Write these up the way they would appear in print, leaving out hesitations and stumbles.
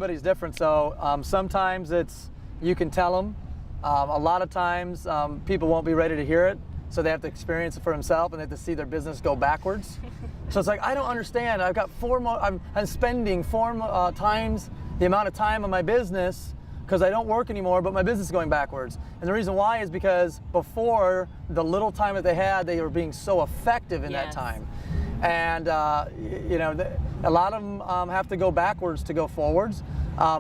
everybody's different. So sometimes you can tell them. A lot of times people won't be ready to hear it, so they have to experience it for themselves, and they have to see their business go backwards. So it's like, I don't understand. I've got I'm spending four times the amount of time on my business because I don't work anymore, but my business is going backwards. And the reason why is because before, the little time that they had, they were being so effective in that time. And a lot of them have to go backwards to go forwards.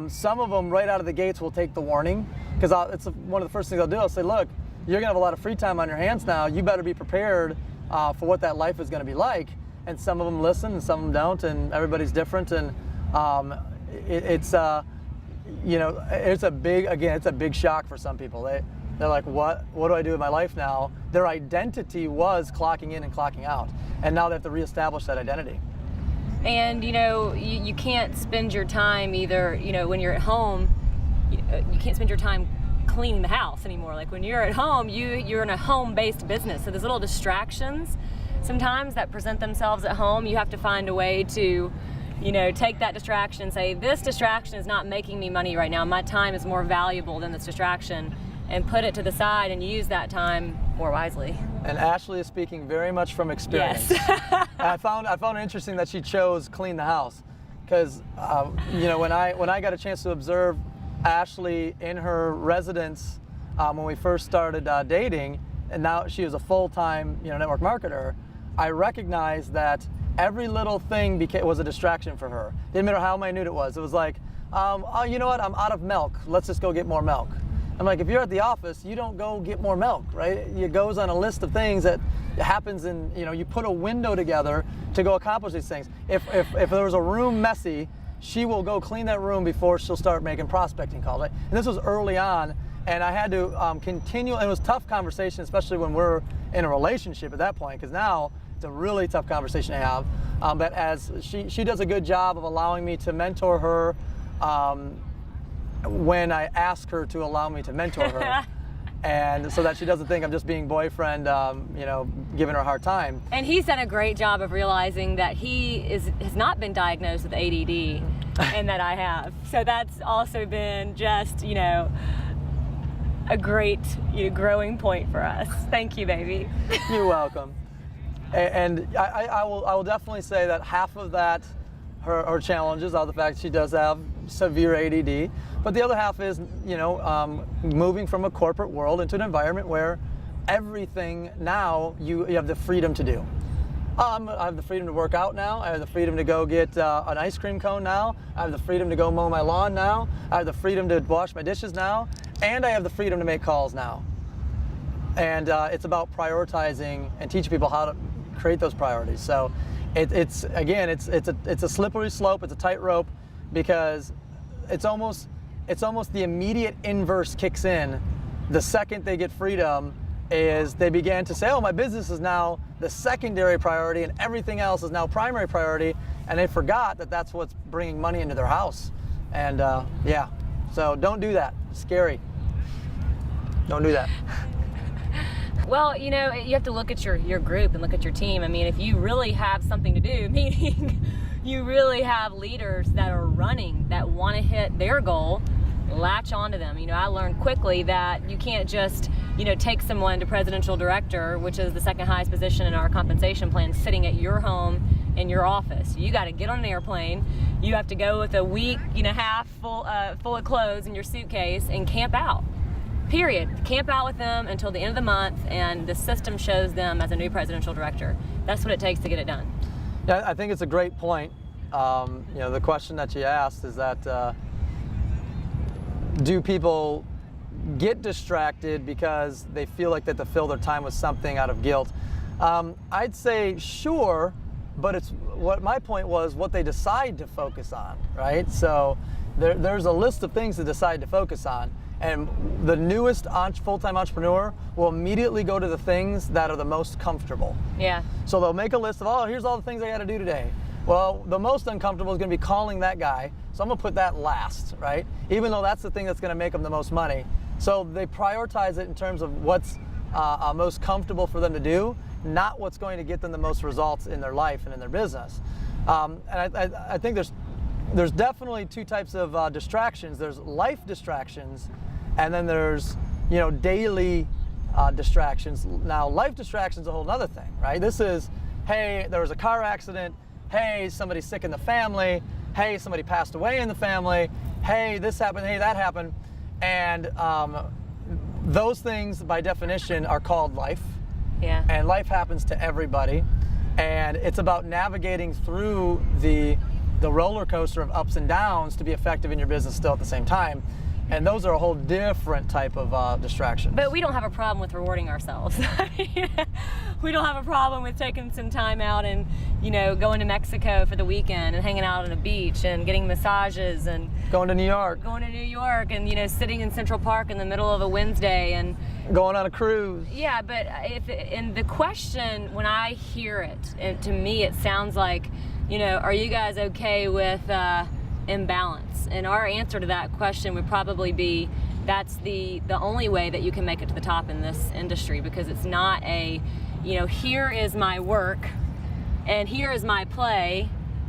Some of them right out of the gates will take the warning, because it's one of the first things I'll do. I'll say, look, you're gonna have a lot of free time on your hands now. You better be prepared for what that life is gonna be like. And some of them listen and some of them don't, and everybody's different. And it's a big shock for some people. They're like, what do I do with my life now? Their identity was clocking in and clocking out, and now they have to reestablish that identity. And you can't spend your time either, when you're at home, you can't spend your time cleaning the house anymore. Like when you're at home, you're in a home-based business, so there's little distractions sometimes that present themselves at home. You have to find a way to take that distraction and say, this distraction is not making me money right now. My time is more valuable than this distraction, and put it to the side and use that time more wisely. And Ashley is speaking very much from experience. Yes. I found it interesting that she chose clean the house, because when I got a chance to observe Ashley in her residence when we first started dating, and now she was a full-time network marketer, I recognized that every little thing was a distraction for her. Didn't matter how minute it was. It was like, oh, you know what? I'm out of milk. Let's just go get more milk. I'm like, if you're at the office, you don't go get more milk, right? It goes on a list of things that happens in, you put a window together to go accomplish these things. If there was a room messy, she will go clean that room before she'll start making prospecting calls, right? And this was early on, and I had to continue. It was a tough conversation, especially when we're in a relationship at that point, because now it's a really tough conversation to have. But as she does a good job of allowing me to mentor her, when I ask her to allow me to mentor her, and so that she doesn't think I'm just being boyfriend, giving her a hard time. And he's done a great job of realizing that he has not been diagnosed with ADD, and that I have. So that's also been just, a great growing point for us. Thank you, baby. You're welcome. And I will definitely say that half of that, her challenges are the fact she does have severe ADD, but the other half is, moving from a corporate world into an environment where everything now you have the freedom to do. I have the freedom to work out now. I have the freedom to go get an ice cream cone now. I have the freedom to go mow my lawn now. I have the freedom to wash my dishes now, and I have the freedom to make calls now. And it's about prioritizing and teaching people how to create those priorities. So it's a slippery slope. It's a tightrope, because it's almost the immediate inverse kicks in. The second they get freedom is they began to say, oh, my business is now the secondary priority and everything else is now primary priority, and they forgot that that's what's bringing money into their house. And so don't do that. It's scary. Don't do that. Well, you have to look at your group and look at your team. I mean, if you really have something to do, meaning you really have leaders that are running, that want to hit their goal, latch onto them. I learned quickly that you can't just, take someone to presidential director, which is the second highest position in our compensation plan, sitting at your home in your office. You got to get on an airplane. You have to go with a week, half full of clothes in your suitcase and camp out. Period. Camp out with them until the end of the month, and the system shows them as a new presidential director. That's what it takes to get it done. Yeah, I think it's a great point. The question that you asked is that do people get distracted because they feel like they have to fill their time with something out of guilt? I'd say sure, but it's what my point was, what they decide to focus on, right? So there's a list of things to decide to focus on. And the newest full-time entrepreneur will immediately go to the things that are the most comfortable. Yeah. So they'll make a list of, oh, here's all the things I got to do today. Well, the most uncomfortable is going to be calling that guy, so I'm going to put that last, right? Even though that's the thing that's going to make them the most money. So they prioritize it in terms of what's most comfortable for them to do, not what's going to get them the most results in their life and in their business. And I think there's there's definitely two types of distractions. There's life distractions, and then there's, you know, daily distractions. Now, life distractions is a whole other thing, right? This is, hey, there was a car accident. Hey, somebody's sick in the family. Hey, somebody passed away in the family. Hey, this happened. Hey, that happened. And those things, by definition, are called life. Yeah. And life happens to everybody. And it's about navigating through the roller coaster of ups and downs to be effective in your business still at the same time. And those are a whole different type of distraction. But we don't have a problem with rewarding ourselves. We don't have a problem with taking some time out and, you know, going to Mexico for the weekend and hanging out on a beach and getting massages and going to New York. Going to New York and, you know, sitting in Central Park in the middle of a Wednesday and going on a cruise. Yeah, but and the question, when I hear it, to me it sounds like, you know, are you guys okay with imbalance? And our answer to that question would probably be, that's the only way that you can make it to the top in this industry, because it's not a, you know, here is my work and here is my play.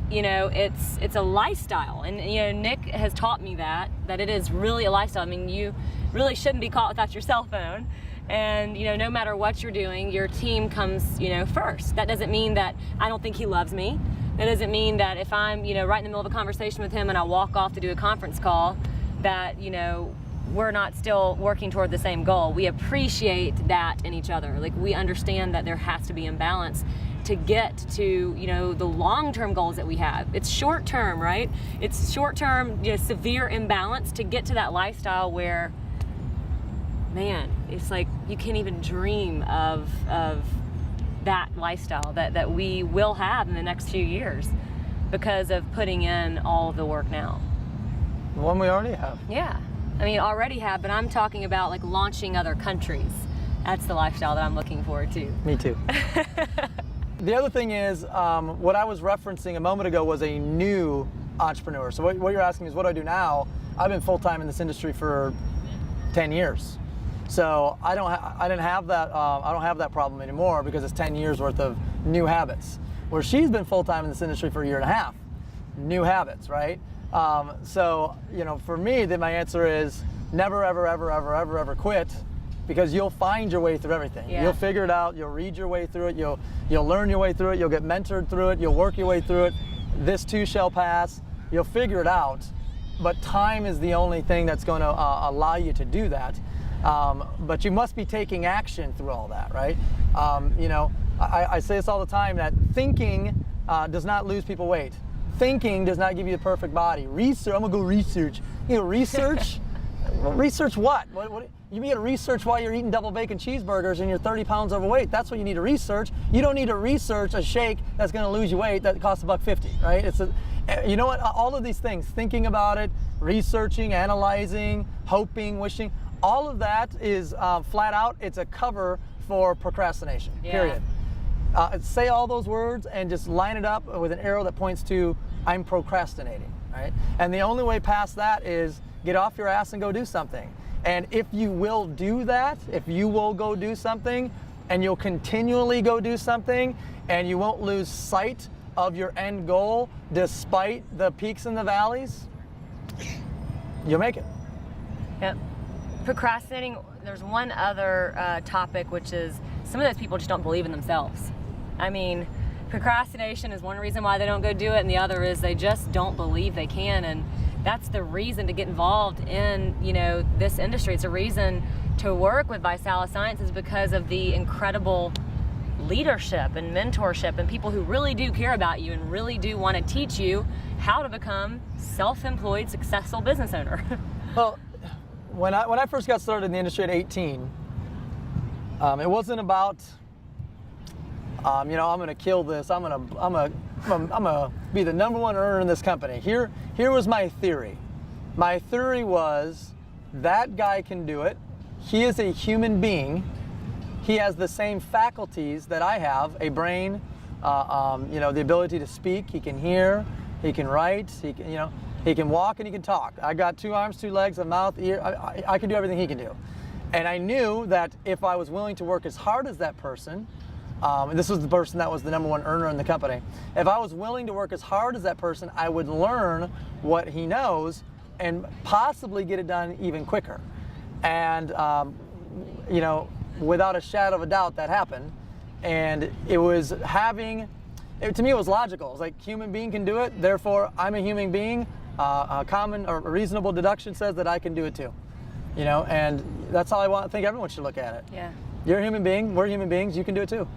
You know, it's a lifestyle. And, you know, Nick has taught me that it is really a lifestyle. I mean, you really shouldn't be caught without your cell phone. And, you know, no matter what you're doing, your team comes, you know, first. That doesn't mean that I don't think he loves me. That doesn't mean that if I'm, you know, right in the middle of a conversation with him and I walk off to do a conference call, that, you know, we're not still working toward the same goal. We appreciate that in each other. Like, we understand that there has to be imbalance to get to, you know, the long-term goals that we have. It's short-term, right? It's short-term, you know, severe imbalance to get to that lifestyle where, man, it's like you can't even dream of that lifestyle that we will have in the next few years because of putting in all the work now. The one we already have. Yeah. I mean, already have, but I'm talking about like launching other countries. That's the lifestyle that I'm looking forward to. Me too. The other thing is, what I was referencing a moment ago was a new entrepreneur. So what you're asking is, what do I do now? I've been full-time in this industry for 10 years. So I don't have that problem anymore, because it's 10 years worth of new habits. Where she's been full-time in this industry for a year and a half. New habits, right? So, you know, for me, then my answer is never, ever, ever, ever, ever, ever quit, because you'll find your way through everything. Yeah. You'll figure it out. You'll read your way through it. You'll learn your way through it. You'll get mentored through it. You'll work your way through it. This too shall pass. You'll figure it out. But time is the only thing that's going to allow you to do that. But you must be taking action through all that, right? You know, I say this all the time, that thinking does not lose people weight. Thinking does not give you the perfect body. Research, I'm gonna go research. You know, research? Research what? You need to research why you're eating double bacon cheeseburgers and you're 30 pounds overweight. That's what you need to research. You don't need to research a shake that's gonna lose you weight that costs $1.50, right? You know what, all of these things, thinking about it, researching, analyzing, hoping, wishing, all of that is flat out, it's a cover for procrastination, period. Say all those words and just line it up with an arrow that points to, I'm procrastinating, right? And the only way past that is get off your ass and go do something. And if you will do that, if you will go do something, and you'll continually go do something, and you won't lose sight of your end goal despite the peaks and the valleys, you'll make it. Yep. Procrastinating, there's one other topic, which is some of those people just don't believe in themselves. I mean, procrastination is one reason why they don't go do it, and the other is they just don't believe they can. And that's the reason to get involved in, you know, this industry. It's a reason to work with Visalis Sciences, because of the incredible leadership and mentorship and people who really do care about you and really do want to teach you how to become self-employed, successful business owner. Well, when I first got started in the industry at 18, it wasn't about, you know, I'm going to kill this. I'm gonna be the #1 earner in this company. Here was my theory. My theory was, that guy can do it. He is a human being. He has the same faculties that I have: a brain, you know, the ability to speak. He can hear. He can write. He can, you know, he can walk and he can talk. I got 2 arms, 2 legs, a mouth, ear. I can do everything he can do. And I knew that if I was willing to work as hard as that person, and this was the person that was the #1 earner in the company. If I was willing to work as hard as that person, I would learn what he knows and possibly get it done even quicker. And you know, without a shadow of a doubt, that happened. And it was to me, it was logical. It's like, human being can do it, therefore I'm a human being. A common or reasonable deduction says that I can do it too. You know, and that's how I think everyone should look at it. Yeah. You're a human being, we're human beings, you can do it too.